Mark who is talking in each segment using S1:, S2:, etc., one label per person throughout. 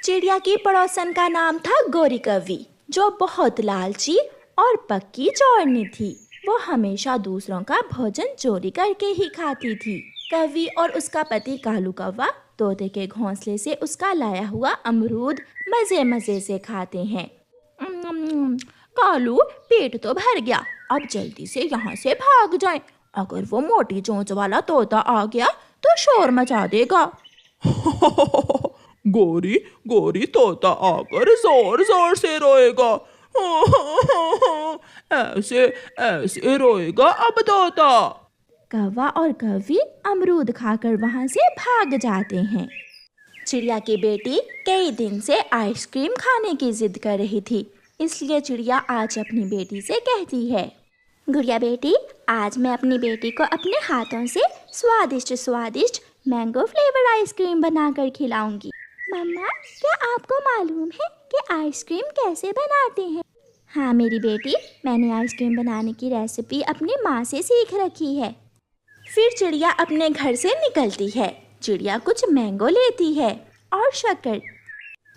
S1: चिड़िया की पड़ोसन का नाम था गोरी कौवी, जो बहुत लालची और पक्की चौड़नी थी। वो हमेशा दूसरों का भोजन चोरी करके ही खाती थी। कौवी और उसका पति कालू कौवा तोते के घोंसले से उसका लाया हुआ अमरूद मजे मजे से खाते हैं। कालू, पेट तो भर गया, अब जल्दी से यहाँ से भाग जाए। अगर वो मोटी चोंच वाला तोता आ गया तो शोर मचा देगा।
S2: गोरी गोरी तोता आकर जोर जोर से रोएगा। ऐसे ऐसे रोएगा अब तोता।
S1: कौवा और कौवी अमरूद खाकर वहां से भाग जाते हैं। चिड़िया की बेटी कई दिन से आइसक्रीम खाने की जिद कर रही थी, इसलिए चिड़िया आज अपनी बेटी से कहती है, गुड़िया बेटी, आज मैं अपनी बेटी को अपने हाथों से स्वादिष्ट स्वादिष्ट मैंगो फ्लेवर आइसक्रीम बनाकर खिलाऊंगी। मम्मा, क्या आपको मालूम है कि आइसक्रीम कैसे बनाते हैं? हाँ मेरी बेटी, मैंने आइसक्रीम बनाने की रेसिपी अपनी माँ से सीख रखी है। फिर चिड़िया अपने घर से निकलती है। चिड़िया कुछ मैंगो लेती है और शक्कर।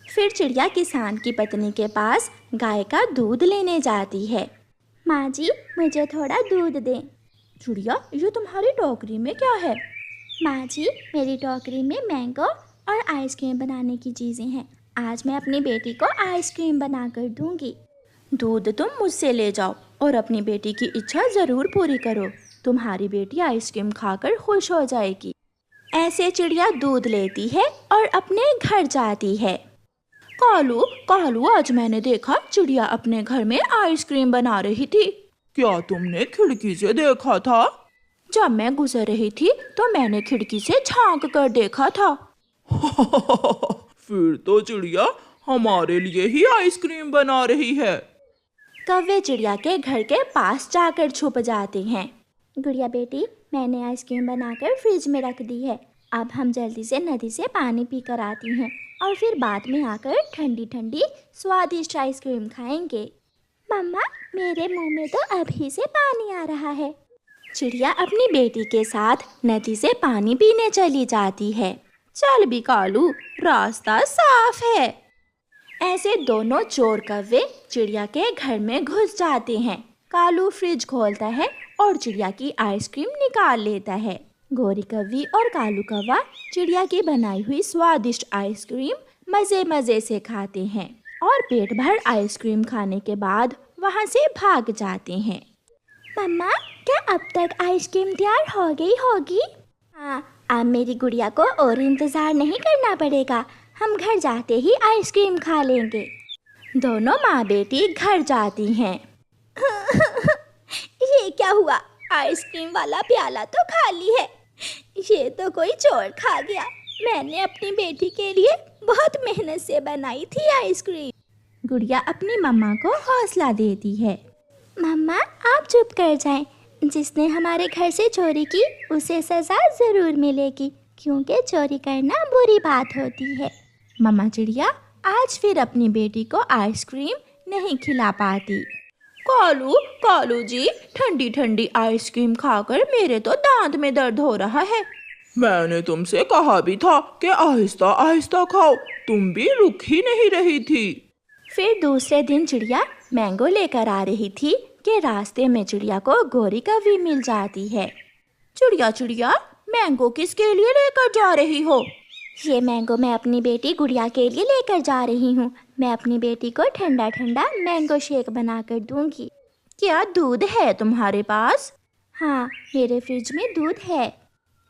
S1: फिर चिड़िया किसान की पत्नी के पास गाय का दूध लेने जाती है। माँ जी, मुझे थोड़ा दूध दें। चिड़िया, ये तुम्हारी टोकरी में क्या है? माँ जी, मेरी टोकरी में मैंगो और आइसक्रीम बनाने की चीज़ें हैं। आज मैं अपनी बेटी को आइसक्रीम बना कर दूँगी। दूध तुम मुझसे ले जाओ और अपनी बेटी की इच्छा ज़रूर पूरी करो। तुम्हारी बेटी आइसक्रीम खाकर खुश हो जाएगी। ऐसे चिड़िया दूध लेती है और अपने घर जाती है। कालू कालू, आज मैंने देखा चिड़िया अपने घर में आइसक्रीम बना रही थी।
S2: क्या तुमने खिड़की से देखा था?
S1: जब मैं गुजर रही थी तो मैंने खिड़की से झांक कर देखा था।
S2: फिर तो चिड़िया हमारे लिए ही आइसक्रीम बना रही है।
S1: कौवे चिड़िया के घर के पास जाकर छुप जाते हैं। गुड़िया बेटी, मैंने आइसक्रीम बनाकर फ्रिज में रख दी है। अब हम जल्दी से नदी से पानी पी कर आती हैं और फिर बाद में आकर ठंडी ठंडी स्वादिष्ट आइसक्रीम खाएंगे। मम्मा, मेरे मुंह में तो अभी से पानी आ रहा है। चिड़िया अपनी बेटी के साथ नदी से पानी पीने चली जाती है। चल भी कालू, रास्ता साफ है। ऐसे दोनों चोर कौवे चिड़िया के घर में घुस जाते हैं। कालू फ्रिज खोलता है और चिड़िया की आइसक्रीम निकाल लेता है। गोरी कौवी और कालू कौवा चिड़िया की बनाई हुई स्वादिष्ट आइसक्रीम मजे मजे से खाते हैं और पेट भर आइसक्रीम खाने के बाद वहाँ से भाग जाते हैं। मम्मा, क्या अब तक आइसक्रीम तैयार हो गई होगी? हाँ, अब मेरी गुड़िया को और इंतज़ार नहीं करना पड़ेगा। हम घर जाते ही आइसक्रीम खा लेंगे। दोनों माँ बेटी घर जाती हैं। ये क्या हुआ? आइसक्रीम वाला प्याला तो खाली है। ये तो कोई चोर खा गया। मैंने अपनी बेटी के लिए बहुत मेहनत से बनाई थी आइसक्रीम। गुड़िया अपनी मम्मा को हौसला देती है। मम्मा, आप चुप कर जाएं। जिसने हमारे घर से चोरी की उसे सज़ा ज़रूर मिलेगी, क्योंकि चोरी करना बुरी बात होती है। मम्मा चिड़िया आज फिर अपनी बेटी को आइसक्रीम नहीं खिला पाती। कालू कालू जी, ठंडी ठंडी आइसक्रीम खाकर मेरे तो दांत में दर्द हो रहा है।
S2: मैंने तुमसे कहा भी था कि आहिस्ता आहिस्ता खाओ, तुम भी रुक ही नहीं रही थी।
S1: फिर दूसरे दिन चिड़िया मैंगो लेकर आ रही थी कि रास्ते में चिड़िया को गोरी कौवी मिल जाती है। चिड़िया चिड़िया, मैंगो किसके लिए लेकर जा रही हो? ये मैंगो मैं अपनी बेटी गुड़िया के लिए लेकर जा रही हूँ। मैं अपनी बेटी को ठंडा ठंडा मैंगो शेक बना कर दूंगी। क्या दूध है तुम्हारे पास? हाँ, मेरे फ्रिज में दूध है।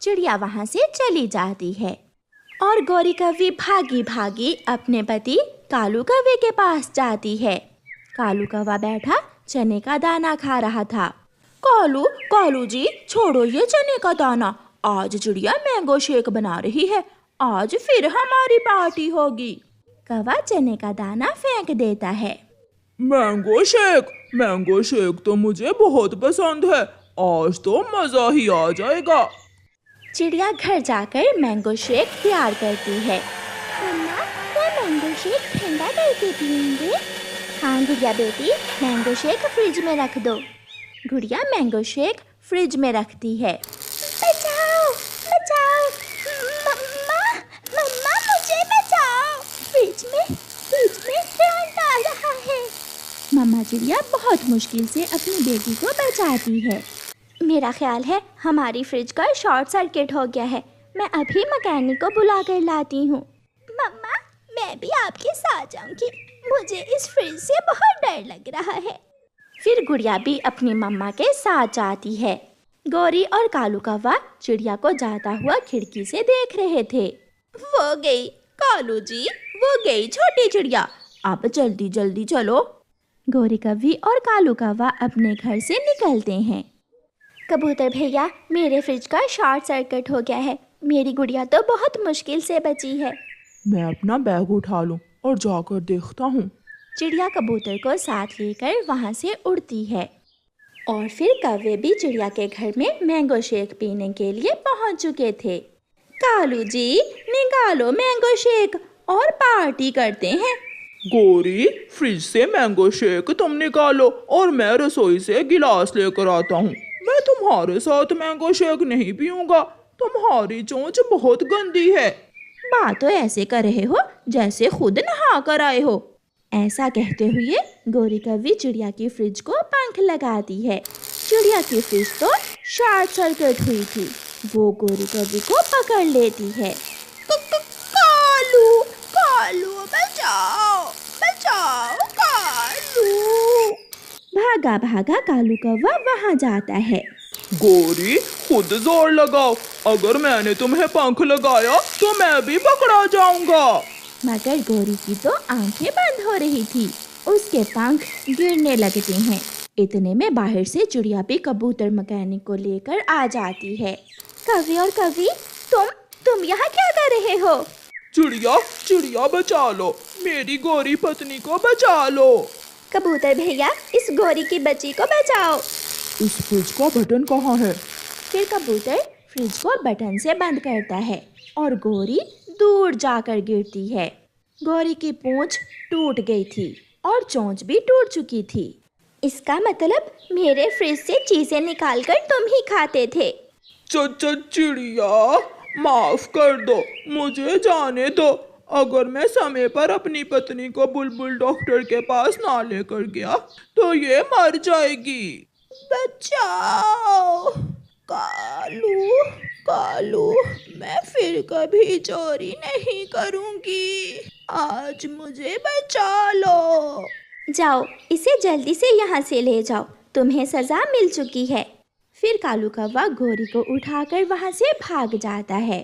S1: चिड़िया वहाँ से चली जाती है और गोरी कौवी भागी भागी अपने पति कालू कौवे के पास जाती है। कालू कौवा बैठा चने का दाना खा रहा था। कालू कालू जी, छोड़ो ये चने का दाना। आज चिड़िया मैंगो शेक बना रही है, आज फिर हमारी पार्टी होगी। कौवा चने का दाना फेंक देता है।
S2: मैंगो शेक तो मुझे बहुत पसंद है, आज तो मजा ही आ जाएगा।
S1: चिड़िया घर जाकर मैंगो शेक तैयार करती है। मम्मा, क्या मैंगो शेक ठंडा करके पियेंगे? हाँ गुड़िया बेटी, मैंगो शेक फ्रिज में रख दो। गुड़िया मैंगो शेक फ्रिज में रखती है। बचाओ बचाओ, मम्मा मम्मा मुझे बचाओ, फ्रिज चिड़िया बहुत मुश्किल से अपनी बेटी को बचाती है। मेरा ख्याल है हमारी फ्रिज का शॉर्ट सर्किट हो गया है। मैं अभी मैकेनिक को बुला कर लाती हूँ। मम्मा, मैं भी आपके साथ जाऊंगी। मुझे इस फ्रिज से बहुत डर लग रहा है। फिर गुड़िया भी अपनी मम्मा के साथ जाती है। गौरी और कालू कौवा चिड़िया को जाता हुआ खिड़की से देख रहे थे। वो गई कालू जी, वो गई छोटी चिड़िया। अब जल्दी जल्दी चलो। गौरी कौवी और कालू कौवा अपने घर से निकलते हैं। कबूतर भैया, मेरे फ्रिज का शॉर्ट सर्किट हो गया है। मेरी गुड़िया तो बहुत मुश्किल से बची है।
S2: मैं अपना बैग उठा लूं और जाकर देखता हूँ।
S1: चिड़िया कबूतर को साथ लेकर वहाँ से उड़ती है और फिर कौवे भी चिड़िया के घर में मैंगो शेक पीने के लिए पहुँच चुके थे। कालू जी, निकालो मैंगो शेक और पार्टी करते हैं।
S2: गौरी, फ्रिज से मैंगो शेक तुम निकालो और मैं रसोई से गिलास लेकर आता हूँ। मैं तुम्हारे साथ मैंगो शेक नहीं पीऊंगा। तुम्हारी चोंच बहुत गंदी है।
S1: बात तो ऐसे कर रहे हो जैसे खुद नहा कर आए हो। ऐसा कहते हुए गौरी कौवी चिड़िया की फ्रिज को पंख लगाती है। चिड़िया की फ्रिज तो शॉर्ट सर्किट हुई थी। वो गौरी कौवी को पकड़ लेती है। कालू, कालू, बचाओ, बचाओ कालू। भागा भागा कालू कौवा वहाँ जाता है।
S2: गौरी, खुद जोर लगाओ। अगर मैंने तुम्हें पंख लगाया तो मैं भी पकड़ा जाऊंगा।
S1: मगर गौरी की तो आंखें बंद हो रही थी। उसके पंख गिरने लगते हैं। इतने में बाहर से चिड़िया भी कबूतर मैकेनिक को लेकर आ जाती है। कौवी और कौवी, तुम यहाँ क्या कर रहे हो?
S2: चिड़िया, चिड़िया बचा लो, मेरी गौरी पत्नी को बचा लो।
S1: कबूतर भैया, इस गौरी की बच्ची को बचाओ।
S2: इस फ्रिज का बटन कहाँ है?
S1: फिर कबूतर फ्रिज को बटन से बंद करता है और गौरी दूर जाकर गिरती है। गौरी की पूंछ टूट गई थी और चोंच भी टूट चुकी थी। इसका मतलब मेरे फ्रिज से चीजें निकालकर तुम ही खाते थे।
S2: चिड़िया, माफ कर दो, मुझे जाने दो। अगर मैं समय पर अपनी पत्नी को बुलबुल डॉक्टर के पास ना लेकर गया तो ये मर जाएगी। बचाओ कालू, कालू, मैं फिर कभी चोरी नहीं करूंगी। आज मुझे बचा लो। जाओ, इसे जल्दी से यहाँ से ले जाओ। तुम्हें सजा मिल चुकी है। फिर कालू कौवा गौरी को उठाकर वहाँ से भाग जाता है।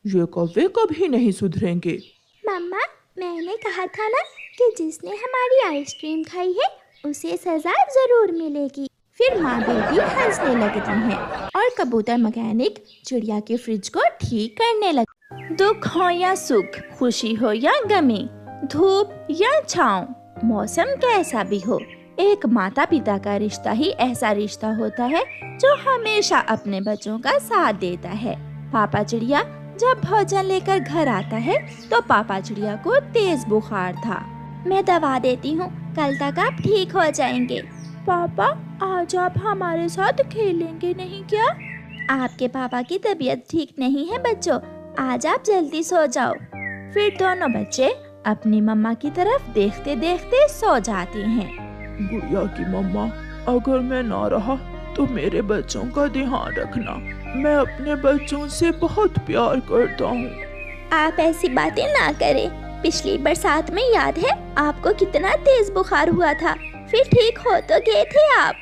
S2: ये कौवे कभी नहीं सुधरेंगे।
S1: मम्मा, मैंने कहा था ना कि जिसने हमारी आइसक्रीम खाई है उसे सजा जरूर मिलेगी। फिर माँ बेटी हंसने लगती हैं और कबूतर मैकेनिक चिड़िया की फ्रिज को ठीक करने लगे। दुख हो या सुख, खुशी हो या गमी, धूप या छाँव, मौसम कैसा भी हो, एक माता पिता का रिश्ता ही ऐसा रिश्ता होता है जो हमेशा अपने बच्चों का साथ देता है। पापा चिड़िया जब भोजन लेकर घर आता है तो पापा चिड़िया को तेज बुखार था। मैं दवा देती हूँ, कल तक आप ठीक हो जाएंगे। पापा, आज आप हमारे साथ खेलेंगे नहीं क्या? आपके पापा की तबीयत ठीक नहीं है बच्चों, आज आप जल्दी सो जाओ। फिर दोनों बच्चे अपनी मम्मा की तरफ देखते देखते सो जाते हैं।
S2: गुड़िया की मम्मा, अगर मैं ना रहा तो मेरे बच्चों का ध्यान रखना। मैं अपने बच्चों से बहुत प्यार करता हूँ।
S1: आप ऐसी बातें ना करें। पिछली बरसात में याद है आपको कितना तेज बुखार हुआ था, फिर ठीक हो तो गए थे आप।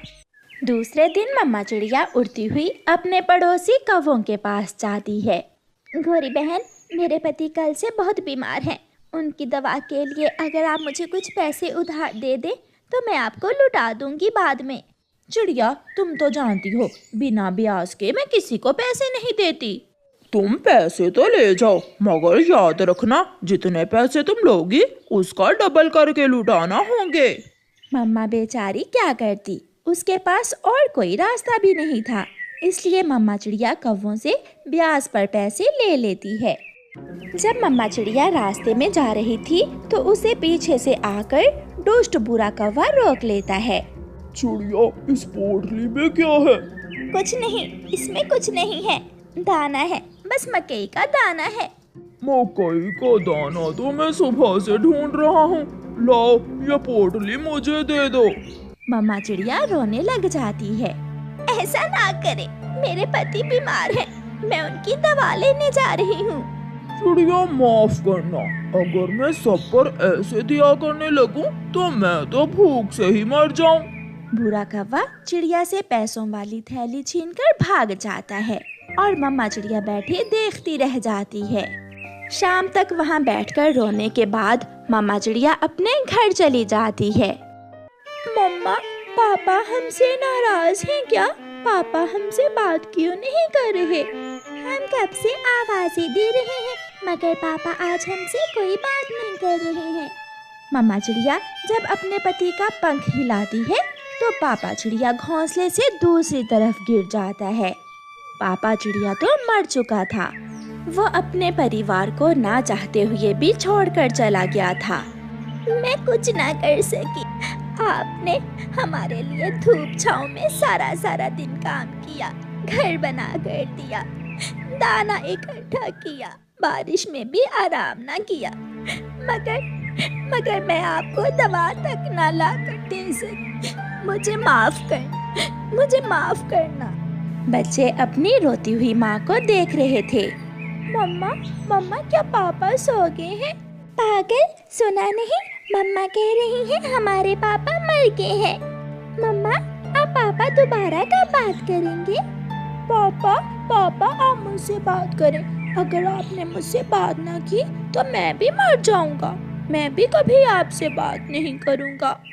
S1: दूसरे दिन मम्मा चिड़िया उड़ती हुई अपने पड़ोसी कौवों के पास जाती है। गौरी बहन, मेरे पति कल से बहुत बीमार हैं। उनकी दवा के लिए अगर आप मुझे कुछ पैसे उधार दे दें तो मैं आपको लुटा दूंगी बाद में।
S2: चिड़िया, तुम तो जानती हो बिना ब्याज के मैं किसी को पैसे नहीं देती। तुम पैसे तो ले जाओ, मगर याद रखना जितने पैसे तुम लोगी उसका डबल करके लुटाना होंगे।
S1: मम्मा बेचारी क्या करती, उसके पास और कोई रास्ता भी नहीं था, इसलिए मम्मा चिड़िया कौवों से ब्याज पर पैसे ले लेती है। जब मम्मा चिड़िया रास्ते में जा रही थी तो उसे पीछे से आकर दुष्ट बुरा कौवा रोक लेता है।
S2: चिड़िया, इस पोटली में क्या है?
S1: कुछ नहीं, इसमें कुछ नहीं है, दाना है, बस मकई का दाना है।
S2: मकई का दाना तो मैं सुबह से ढूंढ रहा हूँ,
S3: लाओ ये पोटली मुझे दे दो।
S1: मम्मा चिड़िया रोने लग जाती है।
S2: ऐसा ना करे, मेरे पति बीमार हैं, मैं उनकी दवा लेने जा रही हूँ।
S3: चिड़िया माफ करना, अगर मैं सब पर ऐसे दिया करने लगूं तो मैं तो भूख से ही मर जाऊं।
S1: भूरा कौवा चिड़िया से पैसों वाली थैली छीनकर भाग जाता है और मम्मा चिड़िया बैठी देखती रह जाती है। शाम तक वहाँ बैठकर रोने के बाद मम्मा चिड़िया अपने घर चली जाती है।
S2: मम्मा, पापा हमसे नाराज हैं क्या? पापा हमसे बात क्यों नहीं कर रहे? हम कब से आवाजें दे रहे हैं मगर पापा आज हमसे कोई बात नहीं कर रहे हैं।
S1: मम्मा चिड़िया जब अपने पति का पंख हिलाती है तो पापा चिड़िया घोंसले से दूसरी तरफ गिर जाता है। पापा चिड़िया तो मर चुका था। वो अपने परिवार को ना चाहते हुए भी छोड़कर चला गया था।
S2: मैं कुछ ना कर सकी। आपने हमारे लिए धूप छाँव में सारा दिन काम किया, घर बना कर दिया, दाना इकट्ठा किया, बारिश में भी आराम ना किया, मगर मैं आपको दवा तक ना ला कर दे सकी। मुझे माफ करना।
S1: बच्चे अपनी रोती हुई माँ को देख रहे थे।
S2: मम्मा क्या पापा सो गए हैं? पागल, सुना नहीं? मम्मा कह रही हैं हमारे पापा मर गए हैं। मम्मा, आप पापा दोबारा कब बात करेंगे? पापा आप मुझसे बात करें। अगर आपने मुझसे बात ना की तो मैं भी मर जाऊंगा। मैं भी कभी आपसे बात नहीं करूंगा।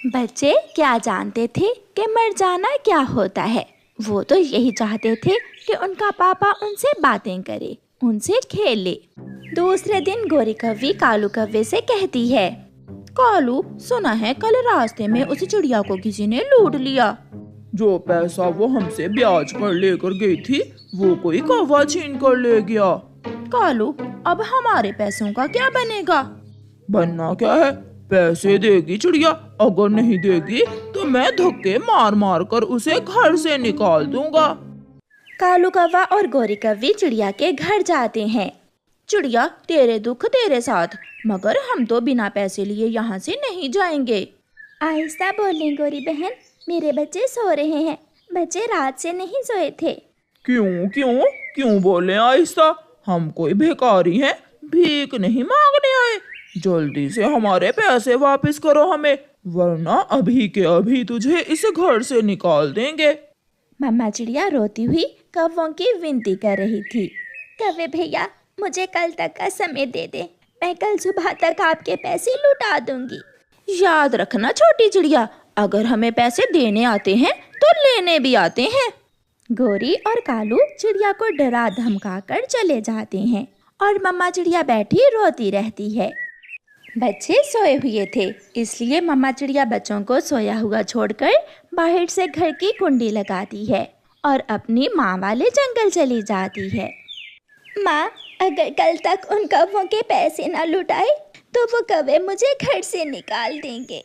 S1: बच्चे क्या जानते थे कि मर जाना क्या होता है। वो तो यही चाहते थे कि उनका पापा उनसे बातें करे, उनसे खेले। दूसरे दिन गोरी कौवी कालू कौवे से कहती है,
S2: कालू, सुना है कल रास्ते में उस चिड़िया को किसी ने लूट लिया।
S3: जो पैसा वो हमसे ब्याज पर लेकर गई थी वो कोई कौवा छीन कर ले गया।
S2: कालू, अब हमारे पैसों का क्या बनेगा?
S3: बनना क्या है, पैसे देगी चिड़िया, अगर नहीं देगी तो मैं धक्के मार मार कर उसे घर से निकाल दूंगा।
S1: कालू कौवा और गोरी कौवी चिड़िया के घर जाते हैं।
S2: चिड़िया, तेरे दुख तेरे साथ, मगर हम तो बिना पैसे लिए यहाँ से नहीं जाएंगे।
S1: आहिस्ता बोलें गोरी बहन, मेरे बच्चे सो रहे हैं। बच्चे रात से नहीं सोए थे।
S3: क्यों बोले आहिस्ता? हम कोई भिखारी हैं, भीख नहीं मांगने आए। जल्दी से हमारे पैसे वापस करो हमें, वरना अभी के अभी तुझे इस घर से निकाल देंगे।
S1: मम्मा चिड़िया रोती हुई कौवों की विनती कर रही थी।
S2: कौवे भैया, मुझे कल तक का समय दे दे, मैं कल सुबह तक आपके पैसे लौटा दूंगी। याद रखना छोटी चिड़िया, अगर हमें पैसे देने आते हैं तो लेने भी आते हैं।
S1: गोरी और कालू चिड़िया को डरा धमका कर चले जाते हैं और मम्मा चिड़िया बैठी रोती रहती है। बच्चे सोए हुए थे, इसलिए मम्मा चिड़िया बच्चों को सोया हुआ छोड़कर बाहर से घर की कुंडी लगाती है और अपनी माँ वाले जंगल चली जाती है।
S2: माँ, अगर कल तक उन कौवों के पैसे ना लुटाए तो वो कौवे मुझे घर से निकाल देंगे।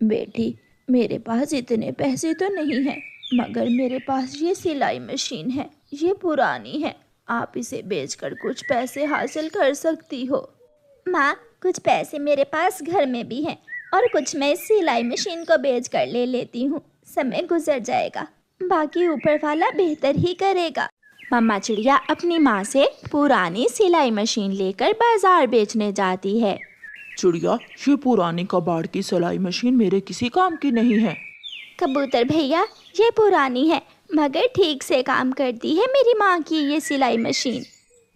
S2: बेटी, मेरे पास इतने पैसे तो नहीं हैं, मगर मेरे पास ये सिलाई मशीन है, ये पुरानी है, आप इसे बेचकर कुछ पैसे हासिल कर सकती हो। माँ, कुछ पैसे मेरे पास घर में भी हैं और कुछ मैं इस सिलाई मशीन को बेच कर ले लेती हूँ। समय गुजर जाएगा, बाकी ऊपर वाला बेहतर ही करेगा।
S1: मम्मा चिड़िया अपनी माँ से पुरानी सिलाई मशीन लेकर बाजार बेचने जाती है।
S3: चिड़िया, ये पुरानी कबाड़ की सिलाई मशीन मेरे किसी काम की नहीं है।
S2: कबूतर भैया, ये पुरानी है मगर ठीक से काम करती है मेरी माँ की ये सिलाई मशीन।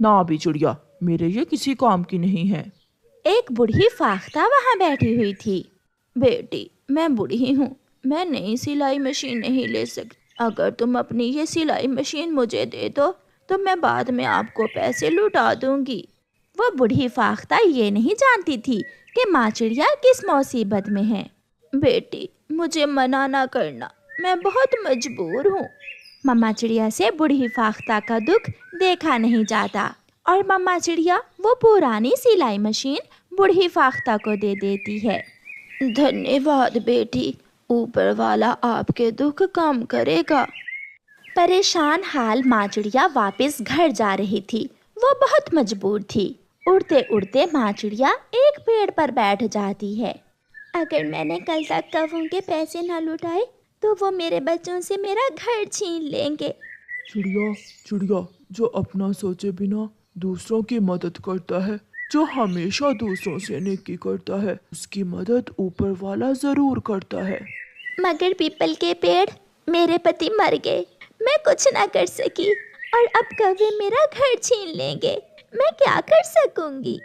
S3: ना भी चिड़िया, मेरे ये किसी काम की नहीं है।
S1: एक बूढ़ी फाख्ता वहाँ बैठी हुई थी।
S2: बेटी, मैं बूढ़ी हूँ, मैं नई सिलाई मशीन नहीं ले सकती। अगर तुम अपनी ये सिलाई मशीन मुझे दे दो तो मैं बाद में आपको पैसे लौटा दूंगी।
S1: वो बूढ़ी फाख्ता ये नहीं जानती थी कि माँ चिड़िया किस मुसीबत में है।
S2: बेटी, मुझे मना ना करना, मैं बहुत मजबूर हूँ।
S1: मम्मा चिड़िया से बूढ़ी फाख्ता का दुख देखा नहीं जाता और मम्मा चिड़िया वो पुरानी सिलाई मशीन बूढ़ी फाख्ता को दे देती है।
S2: धन्यवाद बेटी, ऊपर वाला आपके दुख कम करेगा।
S1: परेशान हाल माँ चिड़िया वापस घर जा रही थी। वो बहुत मजबूर थी। उड़ते उड़ते माँ चिड़िया एक पेड़ पर बैठ जाती है। अगर मैंने कल तक कौवों के पैसे न लौटाए तो वो मेरे बच्चों से मेरा घर छीन लेंगे।
S3: चिड़िया चिड़िया, जो अपना सोचे बिना दूसरों की मदद करता है, जो हमेशा दूसरों से नेकी करता है, उसकी मदद ऊपर वाला जरूर करता है।
S1: मगर पीपल के पेड़, मेरे पति मर गए, मैं कुछ ना कर सकी और अब कौवे मेरा घर छीन लेंगे, मैं क्या कर सकूंगी?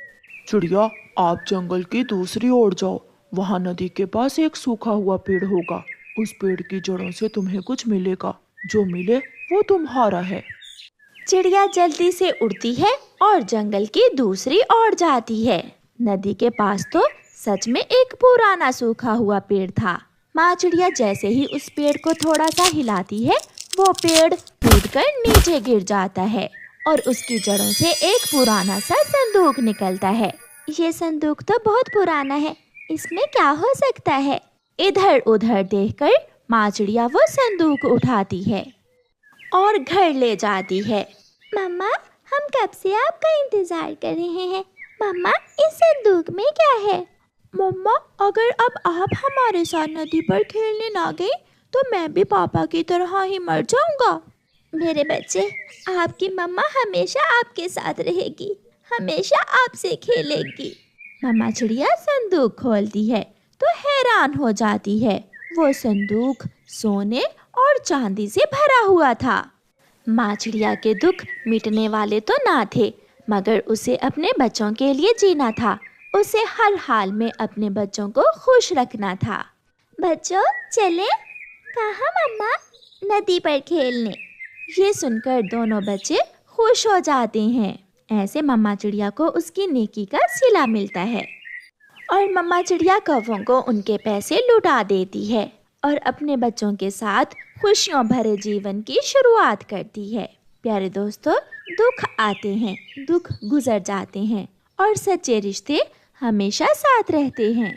S3: चिड़िया, आप जंगल की दूसरी ओर जाओ, वहाँ नदी के पास एक सूखा हुआ पेड़ होगा। उस पेड़ की जड़ों से तुम्हें कुछ मिलेगा, जो मिले वो तुम्हारा है।
S1: चिड़िया जल्दी से उड़ती है और जंगल की दूसरी ओर जाती है। नदी के पास तो सच में एक पुराना सूखा हुआ पेड़ था। माँ चिड़िया जैसे ही उस पेड़ को थोड़ा सा हिलाती है, वो पेड़ टूटकर नीचे गिर जाता है और उसकी जड़ों से एक पुराना सा संदूक निकलता है। ये संदूक तो बहुत पुराना है, इसमें क्या हो सकता है? इधर उधर देखकर माँ चिड़िया वो संदूक उठाती है और घर ले जाती है। मम्मा, हम कब से आपका इंतजार कर रहे हैं। मम्मा, इस संदूक में क्या है? मम्मा, अगर अब आप हमारे साथ नदी पर खेलने ना गई तो मैं भी पापा की तरह ही मर जाऊंगा। मेरे बच्चे, आपकी मम्मा हमेशा आपके साथ रहेगी, हमेशा आपसे खेलेगी। मम्मा चिड़िया संदूक खोलती है तो हैरान हो जाती है। वो संदूक सोने और चांदी से भरा हुआ था। माँ चिड़िया के दुख मिटने वाले तो ना थे, मगर उसे अपने बच्चों के लिए जीना था। उसे हर हाल में अपने बच्चों को खुश रखना था। बच्चों, चले। कहाँ मम्मा? नदी पर खेलने। ये सुनकर दोनों बच्चे खुश हो जाते हैं। ऐसे मम्मा चिड़िया को उसकी नेकी का सिला मिलता है और मम्मा चिड़िया कौवों को उनके पैसे लुटा देती है और अपने बच्चों के साथ खुशियों भरे जीवन की शुरुआत करती है। प्यारे दोस्तों, दुख आते हैं, दुख गुजर जाते हैं और सच्चे रिश्ते हमेशा साथ रहते हैं।